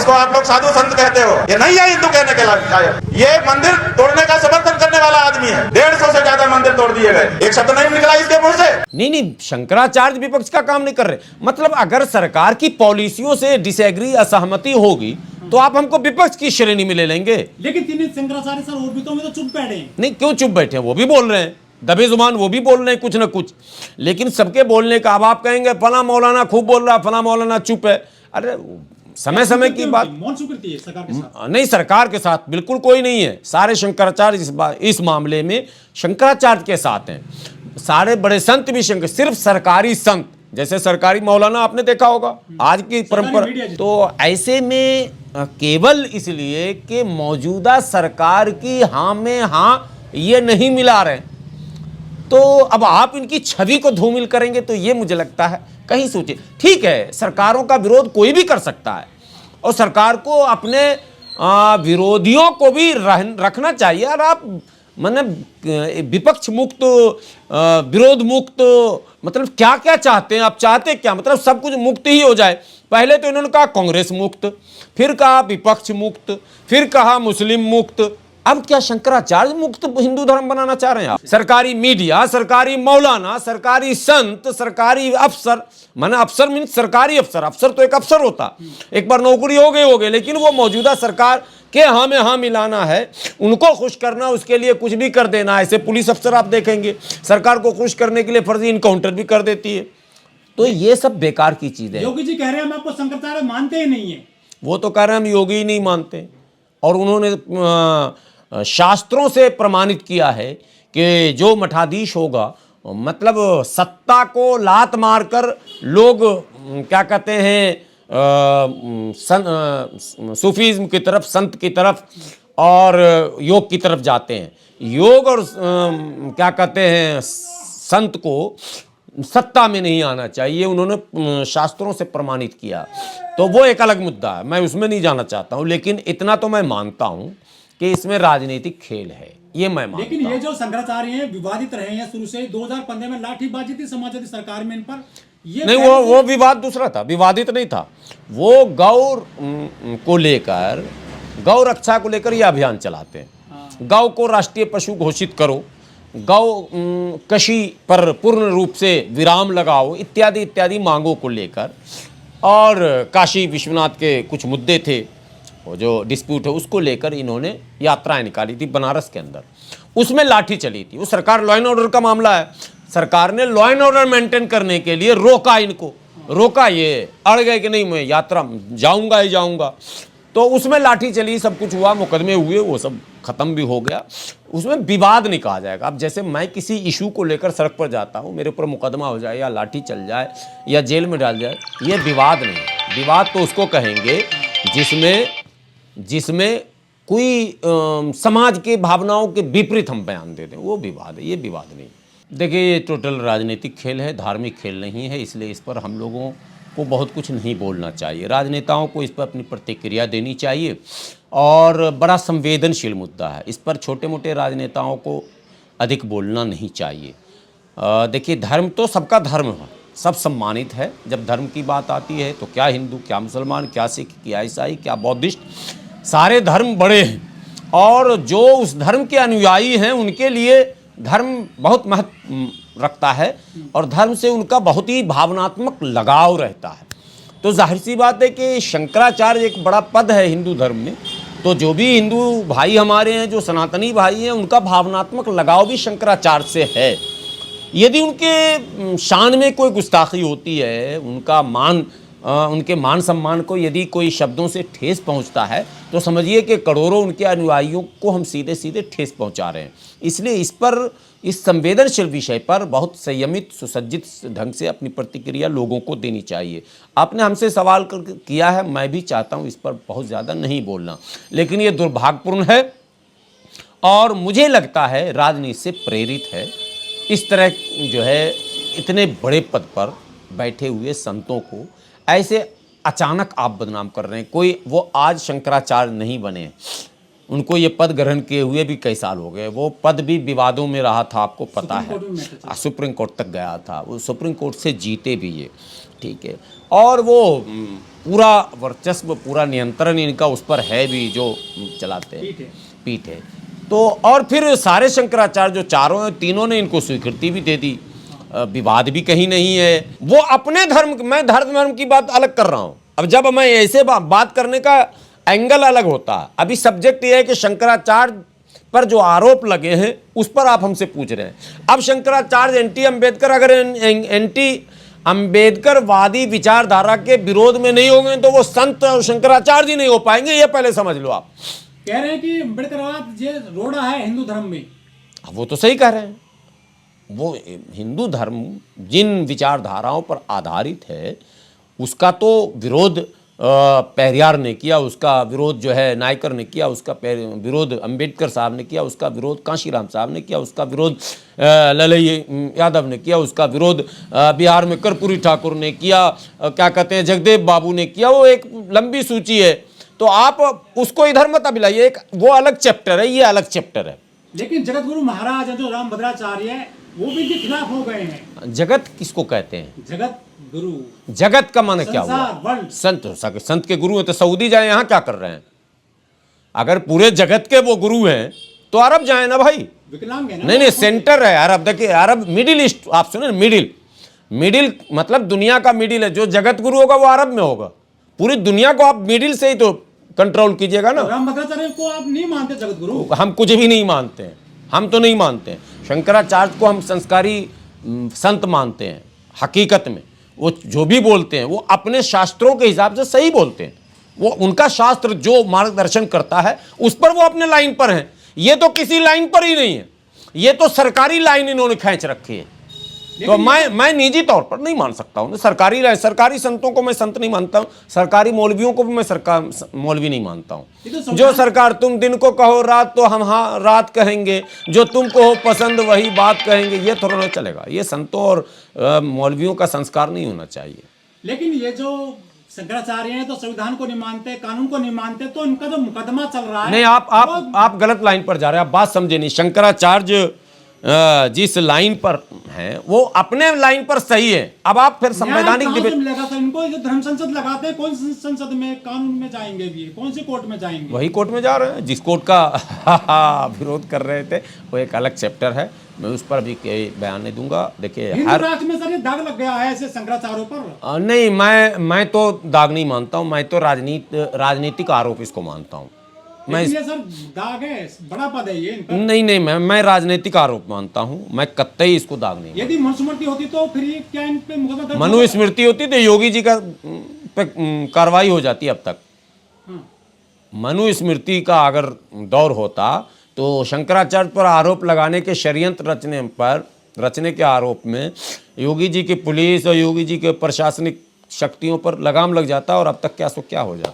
जिसको आप लोग साधु संत कहते हो, ये नहीं है हिंदू कहने के लायक। ये मंदिर तोड़ने का समर्थन करने वाला आदमी है। 150 से ज्यादा मंदिर तोड़ दिए गए, एक शब्द नहीं निकला इसके मुंह से। नहीं, शंकराचार्य विपक्ष का काम नहीं कर रहे। मतलब अगर सरकार की पॉलिसियों से डिसएग्री, असहमति होगी तो आप हमको विपक्ष की श्रेणी में ले लेंगे। लेकिन तीन शंकराचार्य सर ओरबितों में तो चुप बैठे हैं। नहीं, क्यों चुप बैठे हैं? वो भी बोल रहे हैं, दबे जुबान वो भी बोल रहे हैं कुछ ना कुछ। लेकिन सबके बोलने का, अब आप कहेंगे फला मौलाना खूब बोल रहा, फला मौलाना चुप है। अरे समय समय की बात। मौन स्वीकृति है सरकार के साथ? नहीं, सरकार के साथ बिल्कुल कोई नहीं है। सारे शंकराचार्य इस मामले में शंकराचार्य के साथ हैं। सारे बड़े संत भी सिर्फ सरकारी संत, जैसे सरकारी मौलाना आपने देखा होगा आज की परंपरा। तो ऐसे में केवल इसलिए कि मौजूदा सरकार की हाँ में हाँ ये नहीं मिला रहे, तो अब आप इनकी छवि को धूमिल करेंगे, तो ये मुझे लगता है कहीं सोचिए। ठीक है, सरकारों का विरोध कोई भी कर सकता है और सरकार को अपने विरोधियों को भी रखना चाहिए। और आप विपक्ष मुक्त, विरोध मुक्त, मतलब क्या क्या चाहते हैं आप? चाहते क्या? मतलब सब कुछ मुक्त ही हो जाए। पहले तो इन्होंने कहा कांग्रेस मुक्त, फिर कहा विपक्ष मुक्त, फिर कहा मुस्लिम मुक्त। अब क्या शंकराचार्य मुक्त हिंदू धर्म बनाना चाह रहे हैं आप? सरकारी मीडिया, सरकारी मौलाना, सरकारी संत, सरकारी अफसर, माना अफसर मीन सरकारी अफसर। अफसर तो एक अफसर होता, एक बार नौकरी हो गए, लेकिन वो मौजूदा सरकार के हाँ में हाँ मिलाना है, उनको खुश करना, उसके लिए कुछ भी कर देना। ऐसे पुलिस अफसर आप देखेंगे सरकार को खुश करने के लिए फर्जी इनकाउंटर भी कर देती है। तो ये सब बेकार की चीजें। योगी जी कह रहे हैं हम आपको शंकराचार्य मानते ही नहीं है। वो तो कह रहे हैं हम योगी ही नहीं मानते, और उन्होंने शास्त्रों से प्रमाणित किया है कि जो मठाधीश होगा, मतलब सत्ता को लात मारकर लोग क्या कहते हैं, सूफीज्म की तरफ, संत की तरफ और योग की तरफ जाते हैं। योग और क्या कहते हैं, संत को सत्ता में नहीं आना चाहिए, उन्होंने शास्त्रों से प्रमाणित किया। तो वो एक अलग मुद्दा है, मैं उसमें नहीं जाना चाहता हूं। लेकिन इतना तो मैं मानता हूं कि इसमें राजनीतिक खेल है, ये मैं मानता हूं। लेकिन ये जो शंकराचार्य हैं विवादित रहे हैं शुरू से। 2015 में लाठीबाजी थी समाजवादी सरकार में इन पर। ये नहीं, वो विवाद दूसरा था, विवादित नहीं था। वो गौ को लेकर, गौ रक्षा को लेकर यह अभियान चलाते हैं। गौ को राष्ट्रीय पशु घोषित करो, गौ कृषि पर पूर्ण रूप से विराम लगाओ, इत्यादि इत्यादि मांगों को लेकर। और काशी विश्वनाथ के कुछ मुद्दे थे, वो जो डिस्प्यूट है उसको लेकर इन्होंने यात्राएं निकाली थी बनारस के अंदर। उसमें लाठी चली थी। वो सरकार लॉ एंड ऑर्डर का मामला है, सरकार ने लॉ एंड ऑर्डर मेंटेन करने के लिए रोका इनको, रोका। ये अड़ गए कि नहीं मैं यात्रा जाऊंगा ही जाऊंगा। तो उसमें लाठी चली, सब कुछ हुआ, मुकदमे हुए, वो सब खत्म भी हो गया। उसमें विवाद नहीं कहा जाएगा। अब जैसे मैं किसी इशू को लेकर सड़क पर जाता हूँ, मेरे ऊपर मुकदमा हो जाए या लाठी चल जाए या जेल में डाल जाए, ये विवाद नहीं। विवाद तो उसको कहेंगे जिसमें कोई समाज के भावनाओं के विपरीत हम बयान दे दें, वो विवाद है, ये विवाद नहीं। देखिए, ये टोटल राजनीतिक खेल है, धार्मिक खेल नहीं है। इसलिए इस पर हम लोगों को बहुत कुछ नहीं बोलना चाहिए। राजनेताओं को इस पर अपनी प्रतिक्रिया देनी चाहिए, और बड़ा संवेदनशील मुद्दा है, इस पर छोटे मोटे राजनेताओं को अधिक बोलना नहीं चाहिए। देखिए, धर्म तो सबका धर्म है, सब सम्मानित है। जब धर्म की बात आती है तो क्या हिंदू, क्या मुसलमान, क्या सिख, क्या ईसाई, क्या बौद्धिस्ट, सारे धर्म बड़े हैं। और जो उस धर्म के अनुयायी हैं उनके लिए धर्म बहुत महत्व रखता है, और धर्म से उनका बहुत ही भावनात्मक लगाव रहता है। तो जाहिर सी बात है कि शंकराचार्य एक बड़ा पद है हिंदू धर्म में। तो जो भी हिंदू भाई हमारे हैं, जो सनातनी भाई हैं, उनका भावनात्मक लगाव भी शंकराचार्य से है। यदि उनके शान में कोई गुस्ताखी होती है, उनके मान सम्मान को यदि कोई शब्दों से ठेस पहुंचता है, तो समझिए कि करोड़ों उनके अनुयायियों को हम सीधे सीधे ठेस पहुंचा रहे हैं। इसलिए इस संवेदनशील विषय पर बहुत संयमित, सुसज्जित ढंग से अपनी प्रतिक्रिया लोगों को देनी चाहिए। आपने हमसे सवाल किया है, मैं भी चाहता हूं इस पर बहुत ज़्यादा नहीं बोलना, लेकिन ये दुर्भाग्यपूर्ण है और मुझे लगता है राजनीति से प्रेरित है। इस तरह जो है इतने बड़े पद पर बैठे हुए संतों को ऐसे अचानक आप बदनाम कर रहे हैं। कोई वो आज शंकराचार्य नहीं बने, उनको ये पद ग्रहण किए हुए भी कई साल हो गए। वो पद भी विवादों में रहा था, आपको पता है, सुप्रीम कोर्ट तक गया था, वो सुप्रीम कोर्ट से जीते भी ये, ठीक है। और वो पूरा वर्चस्व, पूरा नियंत्रण इनका उस पर है भी, जो चलाते हैं, पीठ है। पीठ है। तो और फिर सारे शंकराचार्य जो चारों हैं, तीनों ने इनको स्वीकृति भी दे दी, विवाद भी कहीं नहीं है। वो अपने धर्म, मैं धर्म की बात अलग कर रहा हूँ। अब जब मैं ऐसे बात करने का एंगल अलग होता है। अभी सब्जेक्ट ये है कि शंकराचार्य पर जो आरोप लगे हैं उस पर आप हमसे पूछ रहे हैं। अब शंकराचार्य एंटी अम्बेडकर, अगर एंटी अम्बेडकरवादी विचारधारा के विरोध में नहीं होंगे तो वो संत और शंकराचार्य जी नहीं हो पाएंगे, ये पहले समझ लो आप। कह रहे हैं कि अम्बेडकरवाद ये रोड़ा है हिंदू धर्म में। वो तो सही कह रहे हैं। वो हिंदू धर्म जिन विचारधाराओं पर आधारित है उसका तो विरोध पेरियार ने किया, उसका विरोध जो है नायकर ने किया, उसका विरोध अंबेडकर साहब ने किया, उसका विरोध कांशीराम साहब ने किया, उसका विरोध ललई यादव ने किया, उसका विरोध बिहार में कर्पूरी ठाकुर ने किया, क्या कहते हैं जगदेव बाबू ने किया। वो एक लंबी सूची है, तो आप उसको इधर मत अभिलाइए। एक वो अलग चैप्टर है, ये अलग चैप्टर है। लेकिन जगत गुरु महाराज जो रामभद्राचार्य है वो भी इनके खिलाफ हो गए हैं। जगत किसको कहते हैं? जगत गुरु, जगत का माने क्या हुआ? संसार, वर्ल्ड। संत के गुरु हैं तो सऊदी जाए, यहाँ क्या कर रहे हैं? अगर पूरे जगत के वो गुरु हैं तो अरब जाए ना भाई। विकलांग है ना? नहीं, सेंटर है अरब। देखिए अरब मिडिल ईस्ट, आप सुने मिडिल मतलब दुनिया का मिडिल है। जो जगत गुरु होगा वो अरब में होगा। पूरी दुनिया को आप मिडिल से ही तो कंट्रोल कीजिएगा ना। रामभद्राचार्य को आप नहीं मानते जगत गुरु? हम कुछ भी नहीं मानते हैं, हम तो नहीं मानते हैं। शंकराचार्य को हम संस्कारी संत मानते हैं। हकीकत में वो जो भी बोलते हैं वो अपने शास्त्रों के हिसाब से सही बोलते हैं। वो उनका शास्त्र जो मार्गदर्शन करता है उस पर वो अपने लाइन पर हैं। ये तो किसी लाइन पर ही नहीं है, ये तो सरकारी लाइन इन्होंने खींच रखी है। तो मैं निजी तौर पर नहीं मान सकता हूँ। सरकारी संतों को मैं संत नहीं मानता हूँ, सरकारी मौलवियों को भी मैं मौलवी नहीं मानता हूँ। जो सरकार तुम दिन को कहो रात तो हम हाँ रात कहेंगे, जो तुमको हो पसंद वही बात कहेंगे, ये थोड़ा ना चलेगा। ये संतों और मौलवियों का संस्कार नहीं होना चाहिए। लेकिन ये जो शंकराचार्य हैं तो संविधान को नहीं मानते, कानून को नहीं मानते, तो इनका जो मुकदमा चल रहा है। नहीं, आप गलत लाइन पर जा रहे हैं, आप बात समझे नहीं। शंकराचार्य जिस लाइन पर हैं वो अपने लाइन पर सही है। अब आप फिर संवैधानिक डिबेट मिलेगा सर इनको? जो धर्म संसद लगाते हैं, कौन सी संसद में, कानून में जाएंगे भी? कौन से कोर्ट में जाएंगे? वही कोर्ट में जा रहे हैं जिस कोर्ट का विरोध कर रहे थे। वो एक अलग चैप्टर है, मैं उस पर भी बयान नहीं दूंगा। देखिए हिंदू राष्ट्र में सर ये दाग लग गया है ऐसे शंकराचार्यों पर। नहीं, मैं तो दाग नहीं मानता हूँ, मैं तो राजनीतिक आरोप इसको मानता हूँ। ये सर दाग है, बड़ा पद है ये इन पर। नहीं, मैं राजनीतिक आरोप मानता हूँ, मैं कतई इसको दाग नहीं। यदि मनुस्मृति होती तो फिर ये क्या इन पे मुकदमा दर्ज? मनुस्मृति होती तो योगी जी का कार्रवाई हो जाती अब तक। मनुस्मृति का अगर दौर होता तो शंकराचार्य पर आरोप लगाने के षड्यंत्र रचने के आरोप में योगी जी की पुलिस और योगी जी के प्रशासनिक शक्तियों पर लगाम लग जाता और अब तक क्या सो क्या हो जाता।